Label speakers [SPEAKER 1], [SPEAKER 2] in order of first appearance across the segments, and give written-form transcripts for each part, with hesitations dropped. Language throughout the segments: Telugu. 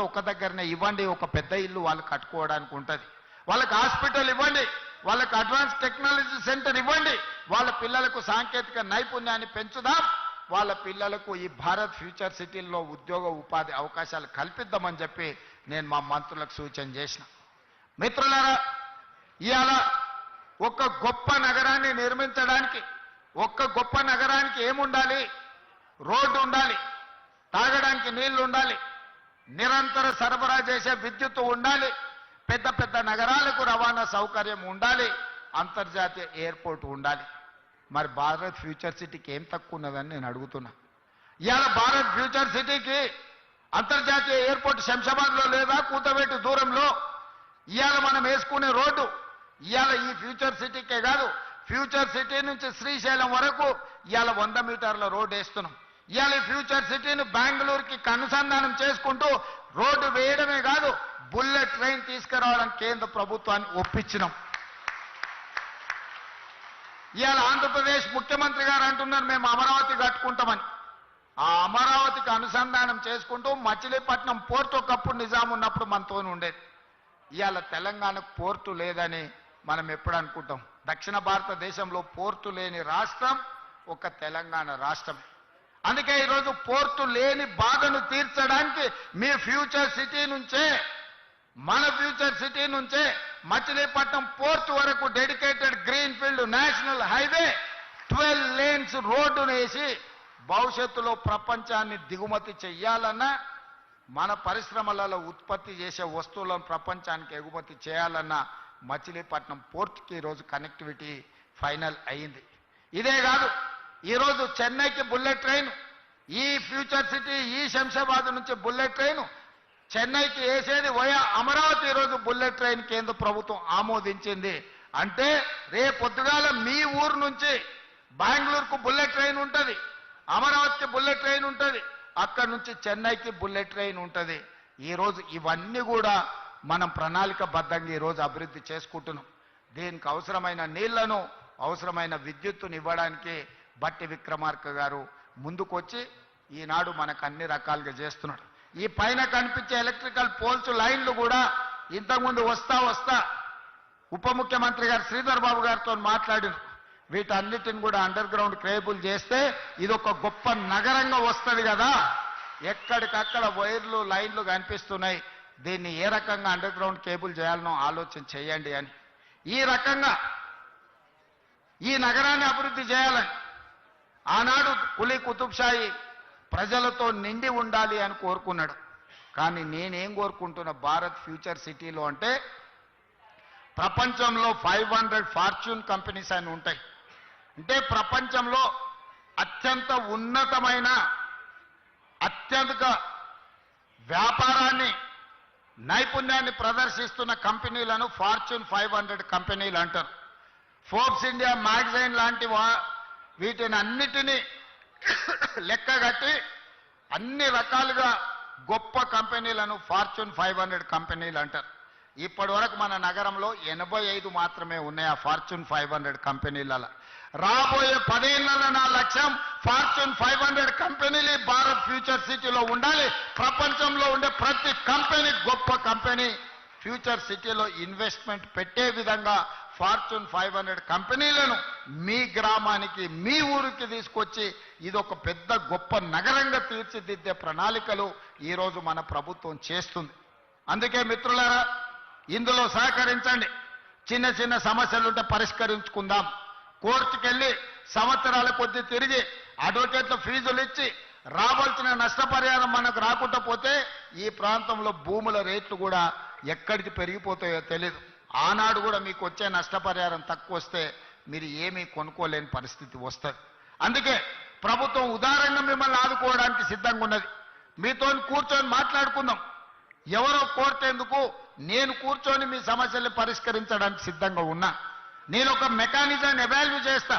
[SPEAKER 1] ఒక దగ్గరనే ఇవ్వండి, ఒక పెద్ద ఇల్లు వాళ్ళు కట్టుకోవడానికి ఉంటుంది. వాళ్ళకి హాస్పిటల్ ఇవ్వండి, వాళ్ళకి అడ్వాన్స్ టెక్నాలజీ సెంటర్ ఇవ్వండి, వాళ్ళ పిల్లలకు సాంకేతిక నైపుణ్యాన్ని పెంచుదాం, వాళ్ళ పిల్లలకు ఈ భారత్ ఫ్యూచర్ సిటీల్లో ఉద్యోగ ఉపాధి అవకాశాలు కల్పిద్దామని చెప్పి నేను మా మంత్రులకు సూచన చేసిన. మిత్రులారా, ఇవాళ ఒక గొప్ప నగరాన్ని నిర్మించడానికి, ఒక్క గొప్ప నగరానికి ఏముండాలి? రోడ్డు ఉండాలి, తాగడానికి నీళ్లు ఉండాలి, నిరంతర సరఫరా చేసే విద్యుత్తు ఉండాలి, పెద్ద పెద్ద నగరాలకు రవాణా సౌకర్యం ఉండాలి, అంతర్జాతీయ ఎయిర్పోర్ట్ ఉండాలి. మరి భారత్ ఫ్యూచర్ సిటీకి ఏం తక్కువ ఉన్నదని నేను అడుగుతున్నా. ఇవాళ భారత్ ఫ్యూచర్ సిటీకి అంతర్జాతీయ ఎయిర్పోర్ట్ శంషాబాద్లో లేదా? కూతవేటు దూరంలో. ఇవాళ మనం వేసుకునే రోడ్డు ఇవాళ ఈ ఫ్యూచర్ సిటీకే కాదు, ఫ్యూచర్ సిటీ నుంచి శ్రీశైలం వరకు ఇవాళ 100 మీటర్ల రోడ్డు వేస్తున్నాం. ఇవాళ ఫ్యూచర్ సిటీని బెంగళూరుకి అనుసంధానం చేసుకుంటూ రోడ్డు వేయడమే కాదు, బుల్లెట్ ట్రైన్ తీసుకురావడానికి కేంద్ర ప్రభుత్వాన్ని ఒప్పించినాం. ఇవాళ ఆంధ్రప్రదేశ్ ముఖ్యమంత్రి గారు అంటున్నారు మేము అమరావతి కట్టుకుంటామని. ఆ అమరావతికి అనుసంధానం చేసుకుంటూ మచిలీపట్నం పోర్టు ఒకప్పుడు నిజాం ఉన్నప్పుడు మనతో ఉండేది. ఇవాళ తెలంగాణకు పోర్టు లేదని మనం ఎప్పుడు అనుకుంటాం. దక్షిణ భారతదేశంలో పోర్టు లేని రాష్ట్రం ఒక తెలంగాణ రాష్ట్రం. అందుకే ఈరోజు పోర్టు లేని బాధను తీర్చడానికి మీ ఫ్యూచర్ సిటీ నుంచే, మన ఫ్యూచర్ సిటీ నుంచే మచిలీపట్నం పోర్టు వరకు dedicated green field national highway 12 lanes రోడ్డును వేసి భవిష్యత్తులో ప్రపంచాన్ని దిగుమతి చెయ్యాలన్నా, మన పరిశ్రమలలో ఉత్పత్తి చేసే వస్తువులను ప్రపంచానికి ఎగుమతి చేయాలన్నా మచిలీపట్నం పోర్టుకి ఈరోజు కనెక్టివిటీ ఫైనల్ అయింది. ఇదే కాదు, ఈరోజు చెన్నైకి బుల్లెట్ ట్రైన్, ఈ ఫ్యూచర్ సిటీ ఈ శంషాబాద్ నుంచి బుల్లెట్ ట్రైన్ చెన్నైకి వేసేది వయా అమరావతి ఈరోజు బుల్లెట్ ట్రైన్ కేంద్ర ప్రభుత్వం ఆమోదించింది. అంటే రేపొద్దుగాల మీ ఊరు నుంచి బెంగళూరుకు బుల్లెట్ ట్రైన్ ఉంటుంది, అమరావతికి బుల్లెట్ ట్రైన్ ఉంటుంది, అక్కడి నుంచి చెన్నైకి బుల్లెట్ ట్రైన్ ఉంటుంది. ఈరోజు ఇవన్నీ కూడా మనం ప్రణాళికబద్ధంగా ఈరోజు అభివృద్ధి చేసుకుంటున్నాం. దీనికి అవసరమైన నీళ్లను, అవసరమైన విద్యుత్తును ఇవ్వడానికి బట్టి విక్రమార్క గారు ముందుకొచ్చి ఈనాడు మనకు అన్ని రకాలుగా చేస్తున్నాడు. ఈ పైన కనిపించే ఎలక్ట్రికల్ పోల్స్ లైన్లు కూడా ఇంతకుముందు వస్తా ఉప ముఖ్యమంత్రి గారు శ్రీధర్ బాబు గారితో మాట్లాడిన వీటన్నిటిని కూడా అండర్ గ్రౌండ్ కేబుల్ చేస్తే ఇది ఒక గొప్ప నగరంగా వస్తుంది కదా. ఎక్కడికక్కడ వైర్లు లైన్లు కనిపిస్తున్నాయి, దీన్ని ఏ రకంగా అండర్ గ్రౌండ్ కేబుల్ చేయాలనో ఆలోచన చేయండి అని. ఈ రకంగా ఈ నగరాన్ని అభివృద్ధి చేయాలని ఆనాడు కులీ కుతుబ్షాయి ప్రజలతో నిండి ఉండాలి అని కోరుకున్నాడు. కానీ నేనేం కోరుకుంటున్నా భారత్ ఫ్యూచర్ సిటీలో అంటే ప్రపంచంలో 500 ఫార్చ్యూన్ కంపెనీస్ అని ఉంటాయి. అంటే ప్రపంచంలో అత్యంత ఉన్నతమైన అత్యధిక వ్యాపారాన్ని నైపుణ్యాన్ని ప్రదర్శిస్తున్న కంపెనీలను ఫార్చ్యూన్ 500 కంపెనీలు అంటారు. ఫోర్బ్స్ ఇండియా మ్యాగజైన్ లాంటి వీటిని అన్నిటినీ లెక్కగట్టి అన్ని రకాలుగా గొప్ప కంపెనీలను ఫార్చ్యూన్ 500 కంపెనీలు అంటారు. ఇప్పటి వరకు మన నగరంలో 85 మాత్రమే ఉన్నాయి ఆ ఫార్చ్యూన్ 500 కంపెనీలలో. రాబోయే 10 ఏళ్లలో నా లక్ష్యం ఫార్చ్యూన్ 500 కంపెనీలు భారత్ ఫ్యూచర్ సిటీలో ఉండాలి. ప్రపంచంలో ఉండే ప్రతి కంపెనీ గొప్ప కంపెనీ ఫ్యూచర్ సిటీలో ఇన్వెస్ట్మెంట్ పెట్టే విధంగా ఫార్చ్యూన్ 500 కంపెనీలను మీ గ్రామానికి, మీ ఊరికి తీసుకొచ్చి ఇది ఒక పెద్ద గొప్ప నగరంగా తీర్చిదిద్దే ప్రణాళికలు ఈరోజు మన ప్రభుత్వం చేస్తుంది. అందుకే మిత్రులారా, ఇందులో సహకరించండి. చిన్న చిన్న సమస్యలుంటే పరిష్కరించుకుందాం. కోర్టుకెళ్ళి సంవత్సరాల కొద్దీ తిరిగి అడ్వకేట్ల ఫీజులు ఇచ్చి రావాల్సిన నష్టపరిహారం మనకు రాకుండా పోతే ఈ ప్రాంతంలో భూముల రేట్లు కూడా ఎక్కడికి పెరిగిపోతాయో తెలియదు. ఆనాడు కూడా మీకు వచ్చే నష్టపరిహారం తక్కువ వస్తే మీరు ఏమీ కొనుక్కోలేని పరిస్థితి వస్తుంది. అందుకే ప్రభుత్వం ఉదారంగా మిమ్మల్ని ఆదుకోవడానికి సిద్ధంగా ఉన్నది. మీతో కూర్చొని మాట్లాడుకుందాం. ఎవరో కోర్టు ఎందుకు, నేను కూర్చొని మీ సమస్యల్ని పరిష్కరించడానికి సిద్ధంగా ఉన్నా. నేను ఒక మెకానిజాన్ని ఎవాల్యూ చేస్తా.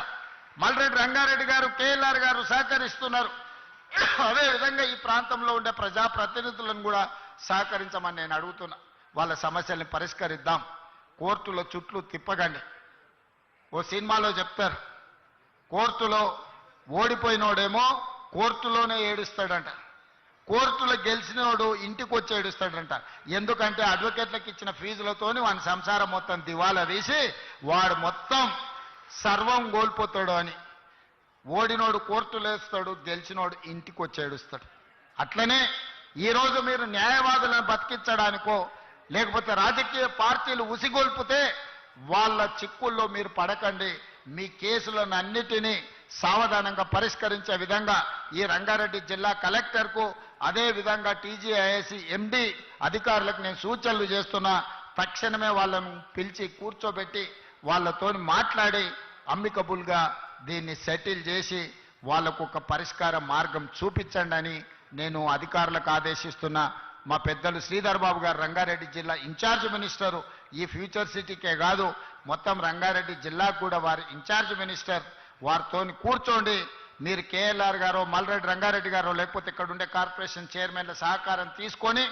[SPEAKER 1] మల్రెడ్డి రంగారెడ్డి గారు, కేఎల్ఆర్ గారు సహకరిస్తున్నారు. అదేవిధంగా ఈ ప్రాంతంలో ఉండే ప్రజాప్రతినిధులను కూడా సహకరించమని నేను అడుగుతున్నా. వాళ్ళ సమస్యల్ని పరిష్కరిద్దాం. కోర్టులో చుట్లు తిప్పగండి. ఓ సినిమాలో చెప్తారు, కోర్టులో ఓడిపోయినోడేమో కోర్టులోనే ఏడుస్తాడంట, కోర్టులో గెలిచినోడు ఇంటికి వచ్చి ఏడుస్తాడంట. ఎందుకంటే అడ్వకేట్లకు ఇచ్చిన ఫీజులతోని వాని సంసారం మొత్తం దివాలా తీసి వాడు మొత్తం సర్వం కోల్పోతాడు అని. ఓడినోడు కోర్టులో వేస్తాడు, గెలిచినోడు ఇంటికి వచ్చి ఏడుస్తాడు. అట్లనే ఈరోజు మీరు న్యాయవాదులను బతికించడానికో లేకపోతే రాజకీయ పార్టీలు ఉసిగొల్పితే వాళ్ళ చిక్కుల్లో మీరు పడకండి. మీ కేసులను అన్నిటినీ సావధానంగా పరిష్కరించే విధంగా ఈ రంగారెడ్డి జిల్లా కలెక్టర్కు అదే విధంగా టీజీఐఏసీ ఎండి అధికారులకు నేను సూచనలు చేస్తున్నా. తక్షణమే వాళ్ళను పిలిచి కూర్చోబెట్టి వాళ్ళతో మాట్లాడి అమ్మికబుల్గా దీన్ని సెటిల్ చేసి వాళ్ళకు ఒక పరిష్కార మార్గం చూపించండి అని నేను అధికారులకు ఆదేశిస్తున్నా. మా పెద్దలు శ్రీధర్ బాబు గారు రంగారెడ్డి జిల్లా ఇన్ఛార్జ్ మినిస్టరు, ఈ ఫ్యూచర్ సిటీకే కాదు మొత్తం రంగారెడ్డి జిల్లాకు కూడా వారి ఇన్ఛార్జ్ మినిస్టర్, వారితో కూర్చోండి. మీరు కేఎల్ఆర్ గారో మల్రెడ్డి రంగారెడ్డి గారో లేకపోతే ఇక్కడ ఉండే కార్పొరేషన్ చైర్మన్ల సహకారం తీసుకొని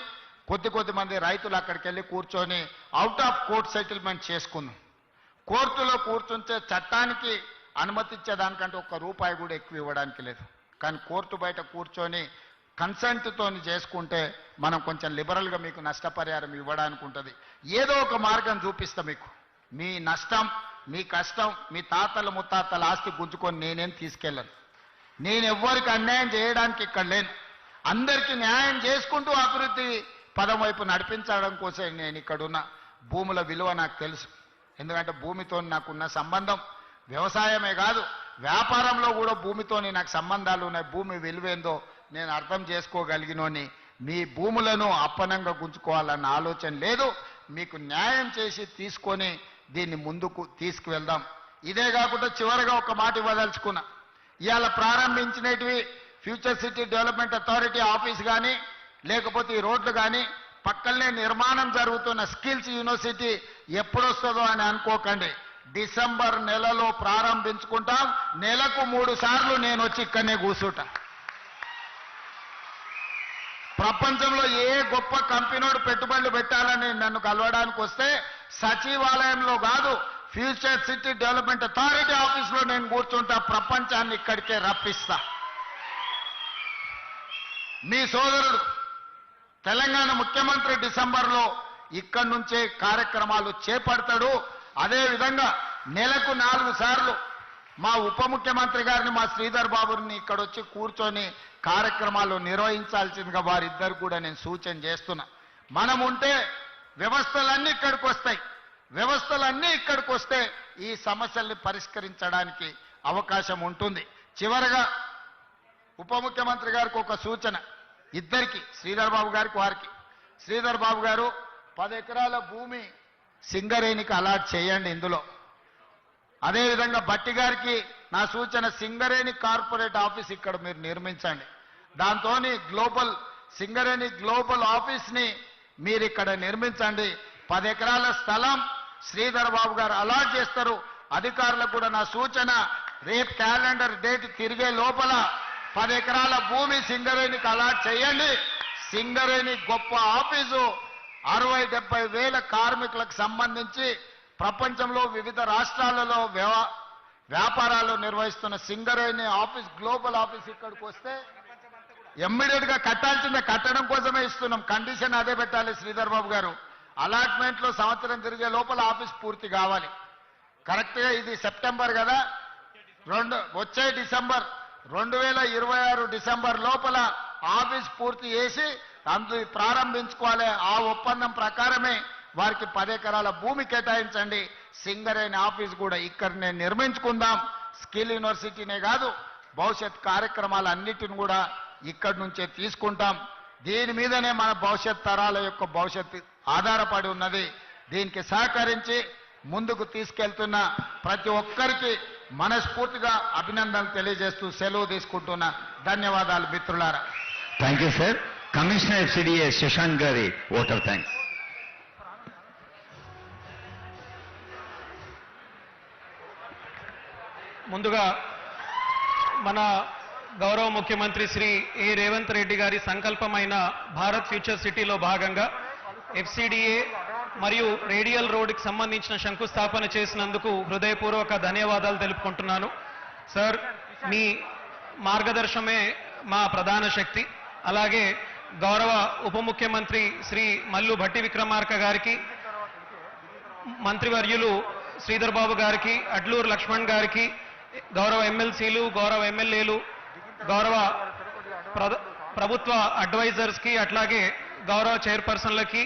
[SPEAKER 1] కొద్ది మంది రైతులు అక్కడికి వెళ్ళి కూర్చొని అవుట్ ఆఫ్ కోర్ట్ సెటిల్మెంట్ చేసుకుందాం. కోర్టులో కూర్చుంటే చట్టానికి అనుమతించేదానికంటే ₹1 కూడా ఎక్కువ ఇవ్వడానికి లేదు. కానీ కోర్టు బయట కూర్చొని కన్సెంట్తో చేసుకుంటే మనం కొంచెం లిబరల్గా మీకు నష్టపరిహారం ఇవ్వడానికి ఉంటుంది. ఏదో ఒక మార్గం చూపిస్తా మీకు. మీ నష్టం, మీ కష్టం, మీ తాతల ముత్తాతల ఆస్తి గుంజుకొని నేనేం తీసుకెళ్ళను. నేను ఎవ్వరికి అన్యాయం చేయడానికి ఇక్కడ లేను. అందరికీ న్యాయం చేసుకుంటూ అభివృద్ధి పదం వైపు నడిపించడం కోసం నేను ఇక్కడున్న. భూముల విలువ నాకు తెలుసు. ఎందుకంటే భూమితో నాకున్న సంబంధం వ్యవసాయమే కాదు, వ్యాపారంలో కూడా భూమితోని నాకు సంబంధాలు ఉన్నాయి. భూమి విలువేందో నేను అర్థం చేసుకోగలిగినోని. మీ భూములను అప్పనంగా గుంజుకోవాలన్న ఆలోచన లేదు. మీకు న్యాయం చేసి తీసుకొని దీన్ని ముందుకు తీసుకువెళ్దాం. ఇదే కాకుండా చివరిగా ఒక మాట ఇవ్వదలుచుకున్నా. ఇవాళ ప్రారంభించినవి future city development authority office కానీ లేకపోతే ఈ రోడ్లు కానీ పక్కనే నిర్మాణం జరుగుతున్న స్కిల్స్ యూనివర్సిటీ ఎప్పుడొస్తుందో అని అనుకోకండి. డిసెంబర్ నెలలో ప్రారంభించుకుంటాం. నెలకు 3 సార్లు నేను వచ్చి ఇక్కడనే కూర్చుంటా. ప్రపంచంలో ఏ గొప్ప కంపెనీడు పెట్టుబడులు పెట్టాలని నన్ను కలవడానికి వస్తే సచివాలయంలో కాదు, ఫ్యూచర్ సిటీ డెవలప్మెంట్ అథారిటీ ఆఫీస్లో నేను కూర్చుంటా. ప్రపంచాన్ని ఇక్కడికే రప్పిస్తా. మీ సోదరుడు తెలంగాణ ముఖ్యమంత్రి డిసెంబర్లో ఇక్కడి నుంచే కార్యక్రమాలు చేపడతాడు. అదేవిధంగా నెలకు 4 సార్లు మా ఉప ముఖ్యమంత్రి గారిని, మా శ్రీధర్ బాబుని ఇక్కడ వచ్చి కూర్చొని కార్యక్రమాలు నిర్వహించాల్సిందిగా వారిద్దరు కూడా నేను సూచన చేస్తున్నా. మనం ఉంటే వ్యవస్థలన్నీ ఇక్కడికి వస్తాయి. వ్యవస్థలన్నీ ఇక్కడికి వస్తే ఈ సమస్యల్ని పరిష్కరించడానికి అవకాశం ఉంటుంది. చివరగా ఉప ముఖ్యమంత్రి గారికి ఒక సూచన, ఇద్దరికి, శ్రీధర్ బాబు గారికి వారికి. శ్రీధర్ బాబు గారు 10 ఎకరాల భూమి సింగరేణికి అలాట్ చేయండి ఇందులో. అదేవిధంగా బట్టి గారికి నా సూచన, సింగరేణి కార్పొరేట్ ఆఫీస్ ఇక్కడ మీరు నిర్మించండి. దాంతో సింగరేణి గ్లోబల్ ఆఫీస్ని మీరు ఇక్కడ నిర్మించండి. 10 ఎకరాల స్థలం శ్రీధర్ బాబు గారు అలాట్ చేస్తారు. అధికారులకు కూడా నా సూచన, రేపు క్యాలెండర్ డేట్ తిరిగే లోపల 10 ఎకరాల భూమి సింగరేణికి అలాట్ చేయండి. సింగరేణి గొప్ప ఆఫీసు 60-70 వేల కార్మికులకు సంబంధించి ప్రపంచంలో వివిధ రాష్ట్రాలలో వ్యాపారాలు నిర్వహిస్తున్న సింగరేణి ఆఫీస్, గ్లోబల్ ఆఫీస్ ఇక్కడికి వస్తే ఇమ్మీడియట్ గా కట్టాల్సిందే. కట్టడం కోసమే ఇస్తున్నాం. కండిషన్ అదే పెట్టాలి శ్రీధర్ బాబు గారు. అలాట్మెంట్లో సంవత్సరం తిరిగే లోపల ఆఫీస్ పూర్తి కావాలి. కరెక్ట్గా ఇది సెప్టెంబర్ కదా, వచ్చే డిసెంబర్ 2026 డిసెంబర్ లోపల ఆఫీస్ పూర్తి చేసి అందులో ప్రారంభించుకోవాలి. ఆ ఒప్పందం ప్రకారమే వారికి 10 ఎకరాల భూమి కేటాయించండి. సింగరేణి ఆఫీస్ కూడా ఇక్కడనే నిర్మించుకుందాం. స్కిల్ యూనివర్సిటీనే కాదు, భవిష్యత్ కార్యక్రమాలన్నిటిని కూడా ఇక్కడి నుంచే తీసుకుంటాం. దీని మీదనే మన భవిష్యత్ తరాల యొక్క భవిష్యత్తు ఆధారపడి ఉన్నది. దీనికి సహకరించి ముందుకు తీసుకెళ్తున్న ప్రతి ఒక్కరికి మనస్ఫూర్తిగా అభినందనలు తెలియజేస్తూ సెలవు తీసుకుంటున్నా. ధన్యవాదాలు మిత్రులారా.
[SPEAKER 2] Thank you sir. Commissioner FCDA Shashank గారి ఓట్ ఆఫ్ థ్యాంక్స్.
[SPEAKER 3] ముందుగా మన గౌరవ ముఖ్యమంత్రి శ్రీ ఏ రేవంత్ రెడ్డి గారి సంకల్పమైన భారత్ ఫ్యూచర్ సిటీలో భాగంగా FCDA మరియు రేడియల్ రోడ్డుకి సంబంధించిన శంకుస్థాపన చేసినందుకు హృదయపూర్వక ధన్యవాదాలు తెలుపుకుంటున్నాను. సార్, మీ మార్గదర్శనమే మా ప్రధాన శక్తి. అలాగే గౌరవ ఉప ముఖ్యమంత్రి శ్రీ మల్లు భట్టి విక్రమార్క గారికి, మంత్రివర్యులు శ్రీధర్ బాబు గారికి, అడ్లూరు లక్ష్మణ్ గారికి, గౌరవ ఎమ్మెల్సీలు, గౌరవ ఎమ్మెల్యేలు, గౌరవ ప్రభుత్వ అడ్వైజర్స్కి, అట్లాగే గౌరవ చైర్పర్సన్లకి,